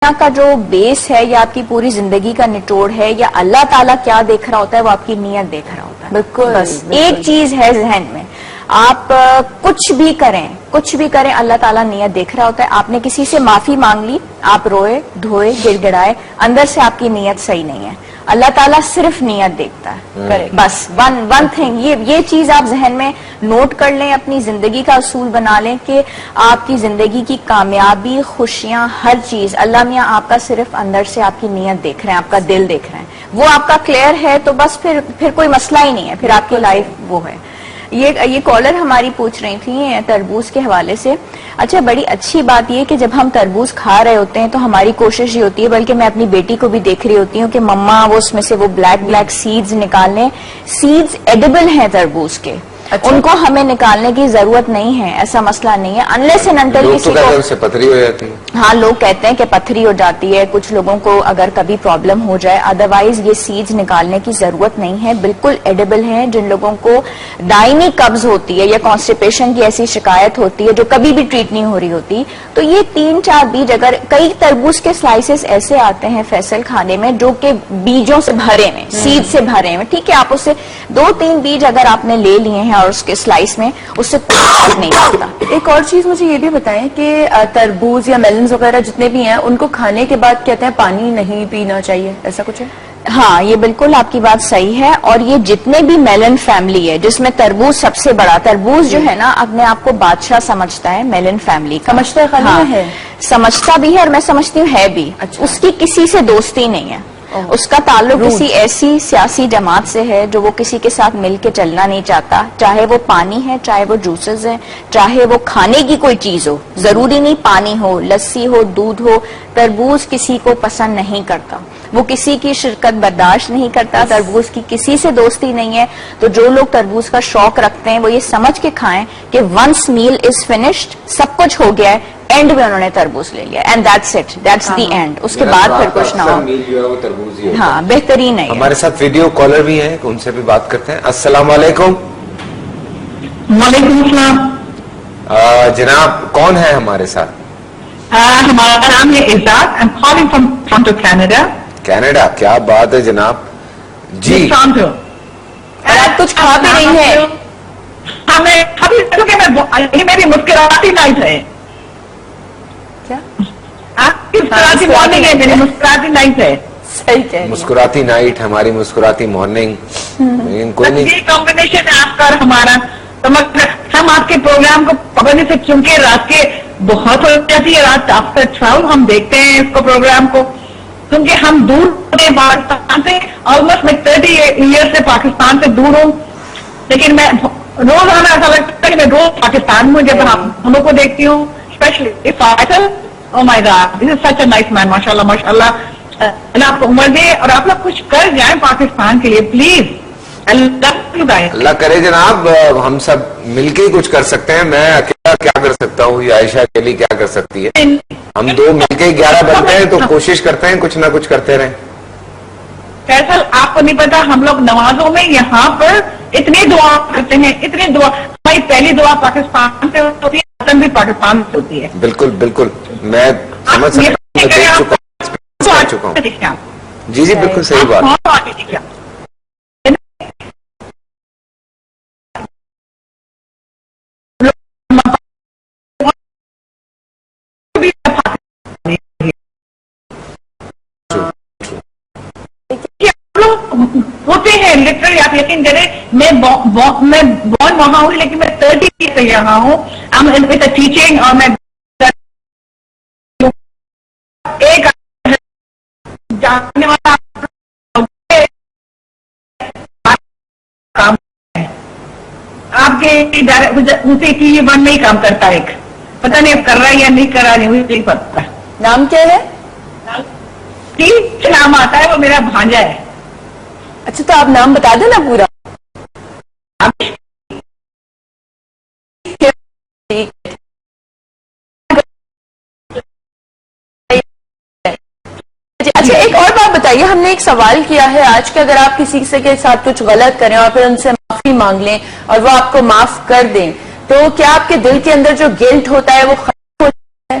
کا جو بیس ہے یا آپ کی پوری زندگی کا نچوڑ ہے یا اللہ تعالیٰ کیا دیکھ رہا ہوتا ہے وہ آپ کی نیت دیکھ رہا ہوتا ہے. بالکل بس ایک چیز ہے ذہن میں, آپ کچھ بھی کریں اللہ تعالیٰ نیت دیکھ رہا ہوتا ہے. آپ نے کسی سے معافی مانگ لی, آپ روئے دھوئے گڑ گڑائے, اندر سے آپ کی نیت صحیح نہیں ہے. اللہ تعالیٰ صرف نیت دیکھتا ہے. بس ون تھنگ, یہ چیز آپ ذہن میں نوٹ کر لیں, اپنی زندگی کا اصول بنا لیں کہ آپ کی زندگی کی کامیابی, خوشیاں, ہر چیز اللہ میاں آپ کا صرف اندر سے آپ کی نیت دیکھ رہے ہیں, آپ کا دل دیکھ رہے ہیں. وہ آپ کا کلیئر ہے تو بس پھر کوئی مسئلہ ہی نہیں ہے, پھر آپ کی لائف وہ ہے. یہ کالر ہماری پوچھ رہی تھی تربوز کے حوالے سے. اچھا, بڑی اچھی بات یہ کہ جب ہم تربوز کھا رہے ہوتے ہیں تو ہماری کوشش یہ ہوتی ہے, بلکہ میں اپنی بیٹی کو بھی دیکھ رہی ہوتی ہوں کہ مما وہ اس میں سے وہ بلیک سیڈز نکالنے. سیڈز ایڈیبل ہیں تربوز کے, ان کو ہمیں نکالنے کی ضرورت نہیں ہے, ایسا مسئلہ نہیں ہے. انلیس اینڈ انٹل کسی کو سے پتھری ہو جاتی ہے. ہاں, لوگ کہتے ہیں کہ پتھری ہو جاتی ہے, کچھ لوگوں کو اگر کبھی پرابلم ہو جائے. ادروائز یہ سیڈز نکالنے کی ضرورت نہیں ہے, بالکل ایڈیبل ہیں. جن لوگوں کو دائمی قبض ہوتی ہے یا کانسٹیپیشن کی ایسی شکایت ہوتی ہے جو کبھی بھی ٹریٹ نہیں ہو رہی ہوتی, تو یہ 3-4 بیج, اگر کئی تربوز کے سلائسز ایسے آتے ہیں فیصل کھانے میں جو کہ بیجوں سے بھرے ہوئے, سیڈ سے بھرے ہوئے, ٹھیک ہے, آپ اس سے 2-3 بیج اگر آپ نے لے لیے ہیں اور اس کے سلائس میں, اس سے کوئی فرق نہیں ہوتا. ایک اور چیز مجھے یہ بھی بتائیں کہ تربوز یا میلنز وغیرہ جتنے بھی ہیں ان کو کھانے کے بعد کہتے ہیں پانی نہیں پینا چاہیے, ایسا کچھ ہے؟ ہاں, یہ بالکل آپ کی بات صحیح ہے. اور یہ جتنے بھی میلن فیملی ہے جس میں تربوز سب سے بڑا, تربوز جو ہے نا اپنے آپ کو بادشاہ سمجھتا ہے میلن فیملی کا. سمجھتا ہے, خالی ہے, سمجھتا بھی ہے اور میں سمجھتی ہوں ہے بھی. اس کی کسی سے دوستی نہیں ہے, اس کا تعلق کسی ایسی سیاسی جماعت سے ہے جو وہ کسی کے ساتھ مل کے چلنا نہیں چاہتا, چاہے وہ پانی ہے, چاہے وہ جوسز ہیں, چاہے وہ کھانے کی کوئی چیز ہو. ضروری نہیں پانی ہو, لسی ہو, دودھ ہو. تربوز کسی کو پسند نہیں کرتا, وہ کسی کی شرکت برداشت نہیں کرتا, تربوز کی کسی سے دوستی نہیں ہے. تو جو لوگ تربوز کا شوق رکھتے ہیں وہ یہ سمجھ کے کھائیں کہ ونس میل از فنشڈ, سب کچھ ہو گیا ہے, اینڈ میں انہوں نے تربوز لے لیا, and that's it, that's the end. اس کے بعد پھر کچھ نہ ہو. ہاں, بہترین ہے. ہمارے ساتھ ویڈیو کالر بھی ہیں, ان سے بھی بات کرتے ہیں. السلام علیکم. وعلیکم السلام. جناب کون ہے ہمارے ساتھ؟ ہمارا نام ہے اعزاز. I'm calling from Toronto, Canada. Canada, کیا بات ہے جناب. جی, Toronto. آپ کچھ کھا بھی نہیں ہے. ہمیں میری مسکراتی نائٹ ہے. کیا آپ کی مسکراتی مارننگ ہے, میری مسکراتی نائٹ ہے. صحیح کہہ رہی ہیں. مسکراتی نائٹ, ہماری مسکراتی مارننگ. کوئی نہیں, یہ کمبینیشن ہے آپ کا اور ہمارا. ہم آپ کے پروگرام کو پابندی سے چونکہ رات کے بہت ہو جاتی ہے, رات آفٹر 12 ہم دیکھتے ہیں اس کو پروگرام کو, کیونکہ ہم دور ہوتے پاکستان سے. آلموسٹ میں 30 ایئر سے پاکستان سے دور ہوں, لیکن میں روزانہ ایسا لگتا ہے کہ میں روز پاکستان میں جب ہم لوگ کو دیکھتی ہوں, اسپیشلی فائٹل. Oh my God, this is such a nice man, ماشاء اللہ ماشاء اللہ. اللہ آپ کو عمر دے اور آپ لوگ کچھ کر جائیں پاکستان کے لیے پلیز. اللہ کرے جناب, ہم سب مل کے ہی کچھ کر سکتے ہیں. میں اکیلا کیا کر سکتا ہوں, یا عائشہ اکیلی کیا کر سکتی ہے. ہم دو مل کے 11 بنتے ہیں تو کوشش کرتے ہیں کچھ نہ کچھ کرتے رہیں. فیصل, آپ کو نہیں پتا ہم لوگ نمازوں میں یہاں پر اتنی دعا کرتے ہیں, اتنی دعا. ہماری پہلی دعا پاکستان سے ہوتی ہے, ختم بھی پاکستان سے ہوتی ہے. بالکل بالکل, میں سمجھ سکتا ہوں, میں دیکھ چکا ہوں. جی جی بالکل صحیح بات. ہوتے ہیں لٹرلی, آپ یقین کریں, میں بورن وہاں ہوں لیکن میں 30 سے یہاں ہوں. ٹیچنگ, اور میں ایک جاننے والا کام ہے آپ کے اسے کی 1 میں ہی کام کرتا ہے. ایک پتہ نہیں اب کر رہا ہے یا نہیں کر رہا, نہیں مجھے نہیں پتا. نام کیا ہے؟ نام آتا ہے, وہ میرا بھانجا ہے. اچھا, تو آپ نام بتا دیں نا پورا. اچھا, ایک اور بات بتائیے, ہم نے ایک سوال کیا ہے آج کہ اگر آپ کسی کے ساتھ کچھ غلط کریں اور پھر ان سے معافی مانگ لیں اور وہ آپ کو معاف کر دیں, تو کیا آپ کے دل کے اندر جو گلٹ ہوتا ہے وہ ختم ہو جاتا ہے؟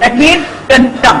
that means done.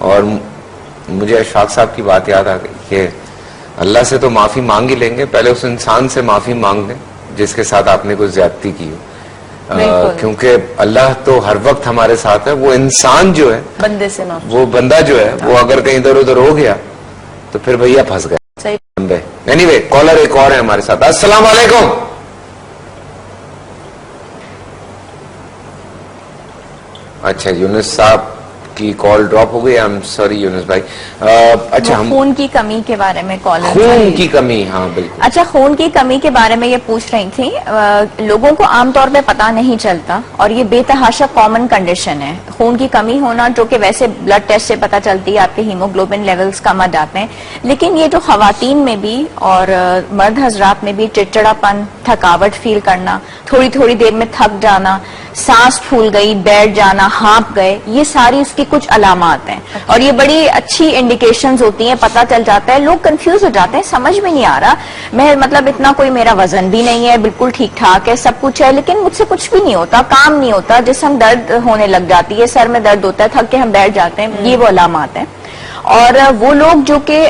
اور مجھے اشفاق صاحب کی بات یاد آ گئی کہ اللہ سے تو معافی مانگ ہی لیں گے, پہلے اس انسان سے معافی مانگ لیں جس کے ساتھ آپ نے کوئی زیادتی کی ہو, کیونکہ اللہ تو ہر وقت ہمارے ساتھ ہے. وہ انسان جو ہے, بندے سے معافی, وہ بندہ جو ہے, وہ اگر کہیں ادھر ادھر ہو گیا تو پھر بھیا پھنس گئے. اینی وے, کالر ایک اور ہے ہمارے ساتھ. السلام علیکم. اچھا, یونس صاحب کی کال ڈراپ ہو گئی. آئی ایم سوری یونس بھائی. اچھا, ہم خون کی کمی کے بارے میں کالر, خون کی کمی, ہاں بالکل. اچھا, خون کی کمی کے بارے میں یہ پوچھ رہی تھی. لوگوں کو عام طور پہ پتا نہیں چلتا اور یہ بے تحاشا کامن کنڈیشن ہے خون کی کمی ہونا, جو کہ ویسے بلڈ ٹیسٹ سے پتا چلتی ہے, آپ کے ہیموگلوبن لیولز کم آ جاتے ہیں. لیکن یہ جو خواتین میں بھی اور مرد حضرات میں بھی چڑچڑا پن, تھکاوٹ فیل کرنا, تھوڑی تھوڑی دیر میں تھک جانا, سانس پھول گئی, بیٹھ جانا, ہانپ گئے, یہ ساری اس کی کچھ علامات ہیں. اور یہ بڑی اچھی انڈیکیشنز ہوتی ہیں, پتہ چل جاتا ہے. لوگ کنفیوز ہو جاتے ہیں, سمجھ میں نہیں آ رہا, میں مطلب اتنا کوئی میرا وزن بھی نہیں ہے, بالکل ٹھیک ٹھاک ہے, سب کچھ ہے, لیکن مجھ سے کچھ بھی نہیں ہوتا, کام نہیں ہوتا, جسم درد ہونے لگ جاتی ہے, سر میں درد ہوتا ہے, تھک کے ہم بیٹھ جاتے ہیں. یہ وہ علامات ہیں. اور وہ لوگ جو کہ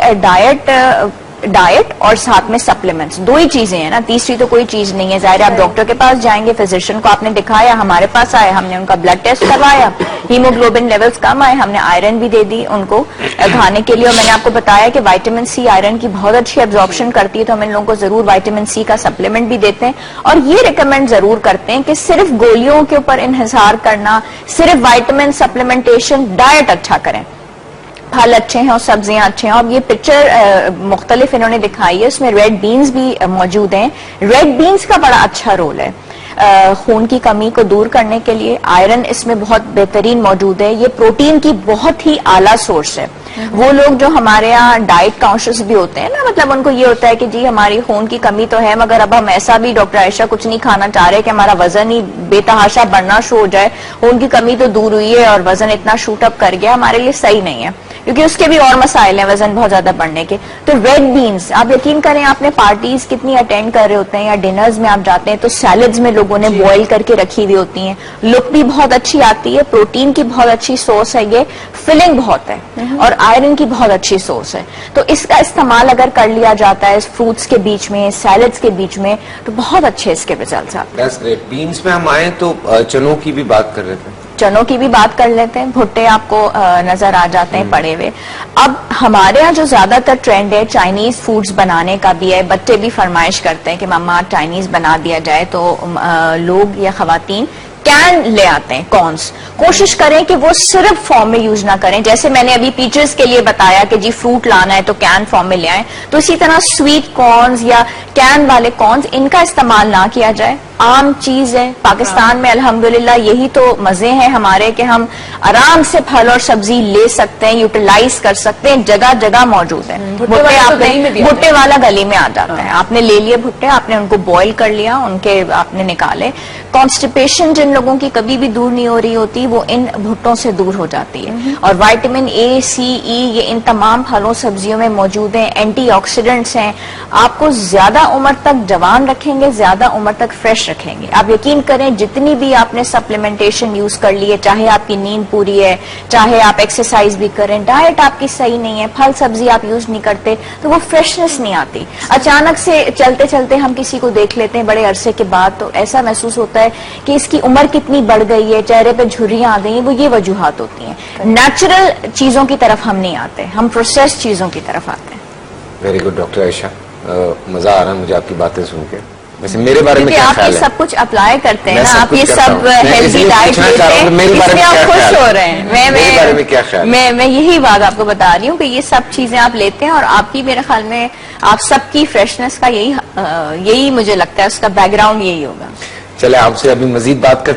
ڈائٹ اور ساتھ میں سپلیمنٹس, دو ہی چیزیں ہیں نا, تیسری تو کوئی چیز نہیں ہے. ظاہر آپ ڈاکٹر کے پاس جائیں گے, فزیشین کو آپ نے دکھایا, ہمارے پاس آئے, ہم نے ان کا بلڈ ٹیسٹ کروایا, ہیموگلوبن لیولز کم آئے, ہم نے آئرن بھی دے دی ان کو کھانے کے لیے. اور میں نے آپ کو بتایا کہ وائٹامن سی آئرن کی بہت اچھی ایبزارپشن کرتی ہے, تو ہم ان لوگوں کو ضرور وائٹامن سی کا سپلیمنٹ بھی دیتے ہیں. اور یہ ریکمینڈ ضرور کرتے ہیں کہ صرف گولیوں کے اوپر انحصار کرنا, صرف وائٹامن سپلیمنٹیشن, ڈائٹ اچھا کریں, پھل اچھے ہیں اور سبزیاں اچھے ہیں. اور یہ پکچر مختلف انہوں نے دکھائی ہے, اس میں ریڈ بینز بھی موجود ہیں. ریڈ بینز کا بڑا اچھا رول ہے خون کی کمی کو دور کرنے کے لیے. آئرن اس میں بہت بہترین موجود ہے. یہ پروٹین کی بہت ہی اعلیٰ سورس ہے. وہ لوگ جو ہمارے یہاں ڈائٹ کانشیس بھی ہوتے ہیں نا, مطلب ان کو یہ ہوتا ہے کہ جی ہماری خون کی کمی تو ہے, مگر اب ہم ایسا بھی ڈاکٹر عائشہ کچھ نہیں کھانا چاہ رہے کہ ہمارا وزن ہی بے تحاشا بڑھنا شروع ہو جائے, خون کی کمی تو دور ہوئی ہے اور وزن اتنا شوٹ اپ کر گیا, ہمارے لیے صحیح نہیں ہے, کیونکہ اس کے بھی اور مسائل ہیں وزن بہت زیادہ بڑھنے کے. تو ریڈ بینز, آپ یقین کریں, آپ نے پارٹیز کتنی اٹینڈ کر رہے ہوتے ہیں یا ڈنرز میں آپ جاتے ہیں تو سیلڈز میں لوگوں نے بوائل کر کے رکھی ہوئی ہوتی ہیں, لک بھی بہت اچھی آتی ہے, پروٹین کی بہت اچھی سورس ہے, یہ فلنگ بہت ہے, اور آئرن کی بہت اچھی سورس ہے. تو اس کا استعمال اگر کر لیا جاتا ہے فروٹس کے بیچ میں, سیلڈز کے بیچ میں, تو بہت اچھے اس کے ریزلٹس آتے ہیں. بینس میں ہم آئے تو چنوں کی بھی بات کر رہے تھے, چنوں کی بھی بات کر لیتے ہیں. بھٹے آپ کو نظر آ جاتے ہیں پڑے ہوئے. اب ہمارے یہاں جو زیادہ تر ٹرینڈ ہے چائنیز فوڈز بنانے کا بھی ہے, بچے بھی فرمائش کرتے ہیں کہ ماما چائنیز بنا دیا جائے, تو لوگ یا خواتین کین لے آتے ہیں کارنس. کوشش کریں کہ وہ صرف فارم میں یوز نہ کریں, جیسے میں نے ابھی پیچز کے لیے بتایا کہ جی فروٹ لانا ہے تو کین فارم میں لے آئیں, تو اسی طرح سویٹ کارنز یا کین والے کارنز ان کا استعمال نہ کیا جائے. عام چیز ہے پاکستان میں, الحمدللہ یہی تو مزے ہیں ہمارے کہ ہم آرام سے پھل اور سبزی لے سکتے ہیں, یوٹیلائز کر سکتے ہیں, جگہ جگہ موجود ہے. بھٹے والا گلی میں آ جاتا ہے, آپ نے لے لیے بھٹے, آپ نے ان کو بوائل کر لیا, ان کے آپ نے نکالے. کانسٹیپیشن جن لوگوں کی کبھی بھی دور نہیں ہو رہی ہوتی, وہ ان بھٹوں سے دور ہو جاتی ہے. اور وائٹامن اے, سی, ای یہ ان تمام پھلوں سبزیوں میں موجود ہیں, اینٹی آکسیڈنٹس ہیں, آپ کو زیادہ عمر تک جوان رکھیں گے, زیادہ عمر تک فریش رکھیں گے. آپ یقین کریں جتنی بھی آپ نے سپلیمنٹیشن یوز کر لی ہے, چاہے آپ کی نیند پوری ہے, چاہے آپ ایکسرسائز بھی کریں, ڈائٹ آپ کی صحیح نہیں ہے, پھل سبزی آپ یوز نہیں کرتے, تو وہ فریشنس نہیں آتی. اچانک سے چلتے چلتے ہم کسی کو دیکھ لیتے ہیں بڑے عرصے کے بعد, تو ایسا محسوس ہوتا ہے کہ اس کی عمر کتنی بڑھ گئی ہے, چہرے پہ جھریاں آ گئی ہیں. وہ یہ وجوہات ہوتی ہیں. نیچرل چیزوں کی طرف ہم نہیں آتے, ہم پروسیس چیزوں کی طرف آتے ہیں. ویری گڈ ڈاکٹر عائشہ, مزہ آ رہا ہے مجھے آپ کی باتیں سن کے. ویسے میرے بارے میں کیا آپ خیال یہ ہے؟ سب کچھ اپلائی کرتے ہیں نا, آپ یہ کرتا سب ہوں. میں ہیلتھی ڈائٹ لیتے ہیں, اس میں آپ خوش ہو رہے ہیں. میرے بارے میں کیا خیال ہے؟ میں یہی بات آپ کو بتا رہی ہوں کہ یہ سب چیزیں آپ لیتے ہیں, اور آپ کی میرے خیال میں آپ سب کی فریشنس کا یہی مجھے لگتا ہے اس کا بیک گراؤنڈ یہی ہوگا. چلے آپ سے ابھی مزید بات کرتے